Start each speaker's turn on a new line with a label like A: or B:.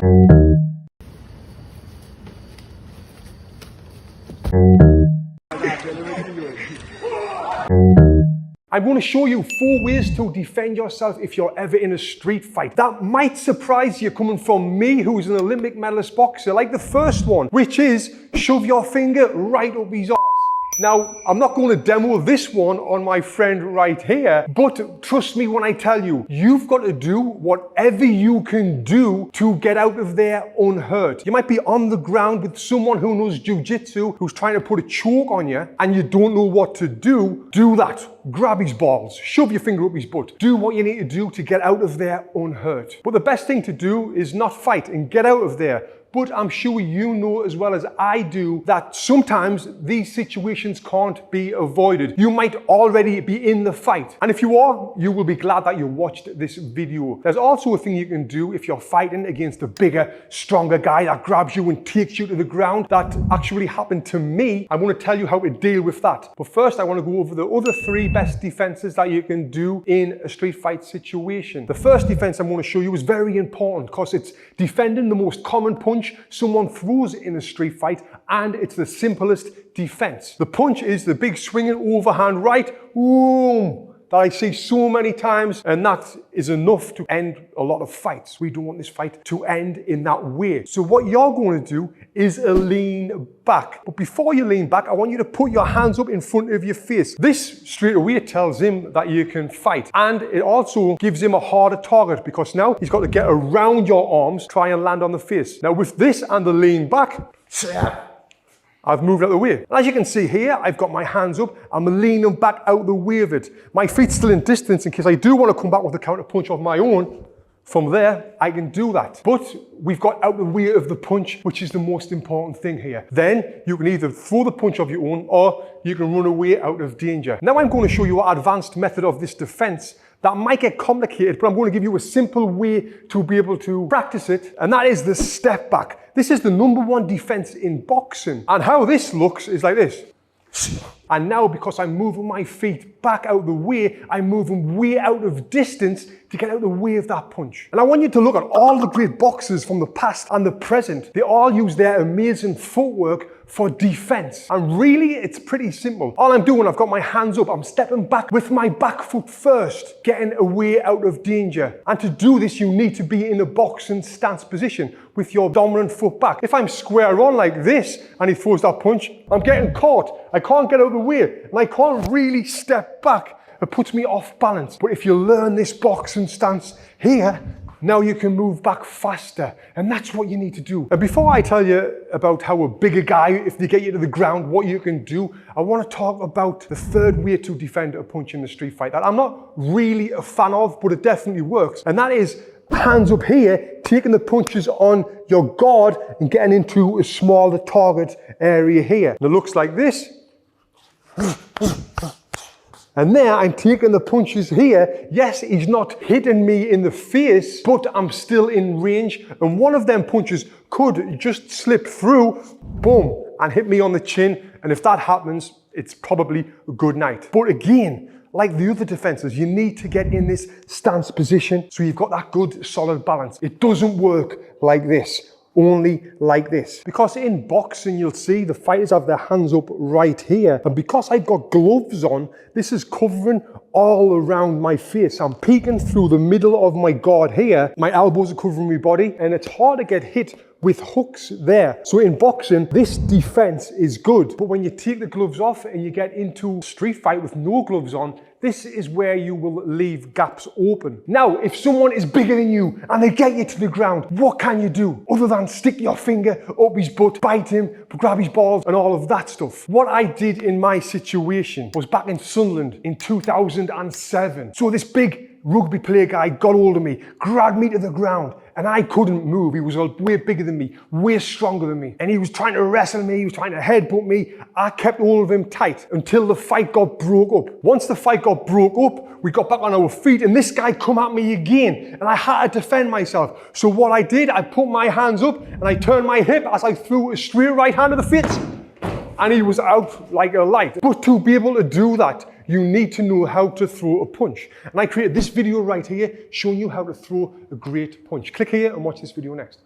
A: I'm going to show you 4 ways to defend yourself if you're ever in a street fight. That might surprise you coming from me, who's an Olympic medalist boxer, like the first one, which is shove your finger right up his arse. Now, I'm not going to demo this one on my friend right here, but trust me when I tell you, you've got to do whatever you can do to get out of there unhurt. You might be on the ground with someone who knows jiu-jitsu, who's trying to put a choke on you, and you don't know what to do. Do that. Grab his balls, shove your finger up his butt. Do what you need to do to get out of there unhurt. But the best thing to do is not fight and get out of there. But I'm sure you know as well as I do that sometimes these situations can't be avoided. You might already be in the fight. And if you are, you will be glad that you watched this video. There's also a thing you can do if you're fighting against a bigger, stronger guy that grabs you and takes you to the ground. That actually happened to me. I want to tell you how to deal with that. But first, I want to go over the other 3 best defenses that you can do in a street fight situation. The first defense I'm going to show you is very important because it's defending the most common punch someone throws in a street fight, and it's the simplest defense. The punch is the big swinging overhand right, boom, that I see so many times, and that is enough to end a lot of fights. We don't want this fight to end in that way. So what you're going to do is a lean back. But before you lean back, I want you to put your hands up in front of your face. This straight away tells him that you can fight. And it also gives him a harder target because now he's got to get around your arms, try and land on the face. Now with this and the lean back, I've moved out of the way. And as you can see here, I've got my hands up. I'm leaning back out the way of it. My feet's still in distance in case I do want to come back with a counter punch of my own. From there, I can do that. But we've got out the way of the punch, which is the most important thing here. Then you can either throw the punch of your own or you can run away out of danger. Now I'm going to show you an advanced method of this defense that might get complicated, but I'm going to give you a simple way to be able to practice it, and that is the step back. This is the #1 defense in boxing. And how this looks is like this. And now, because I'm moving my feet back out the way, I'm moving way out of distance to get out the way of that punch. And I want you to look at all the great boxers from the past and the present. They all use their amazing footwork for defense. And really, it's pretty simple. All I'm doing, I've got my hands up, I'm stepping back with my back foot first, getting away out of danger. And to do this, you need to be in a boxing stance position with your dominant foot back. If I'm square on like this and he throws that punch, I'm getting caught. I can't get out of the way and I can't really step back. It puts me off balance. But if you learn this boxing stance here, now you can move back faster, and that's what you need to do. And before I tell you about how a bigger guy, if they get you to the ground, what you can do, I want to talk about the 3rd way to defend a punch in the street fight that I'm not really a fan of, but it definitely works. And that is hands up here, taking the punches on your guard and getting into a smaller target area here. And it looks like this. And there I'm taking the punches here. Yes, he's not hitting me in the face, but I'm still in range. And one of them punches could just slip through, boom, and hit me on the chin. And if that happens, it's probably a good night. But again, like the other defenses, you need to get in this stance position so you've got that good, solid balance. It doesn't work like this. Only like this. Because in boxing, you'll see the fighters have their hands up right here. And because I've got gloves on, this is covering all around my face. I'm peeking through the middle of my guard here. My elbows are covering my body, and it's hard to get hit with hooks there. So in boxing, this defense is good. But when you take the gloves off and you get into a street fight with no gloves on, this is where you will leave gaps open. Now, if someone is bigger than you and they get you to the ground, what can you do other than stick your finger up his butt, bite him, grab his balls and all of that stuff? What I did in my situation was back in Sunderland in 2007. So this big rugby player guy got hold of me, grabbed me to the ground, and I couldn't move. He was way bigger than me, way stronger than me. And he was trying to wrestle me, he was trying to headbutt me. I kept hold of him tight until the fight got broke up. Once the fight got broke up, we got back on our feet and this guy come at me again and I had to defend myself. So what I did, I put my hands up and I turned my hip as I threw a straight right hand to the face. And he was out like a light. But to be able to do that, you need to know how to throw a punch. And I created this video right here showing you how to throw a great punch. Click here and watch this video next.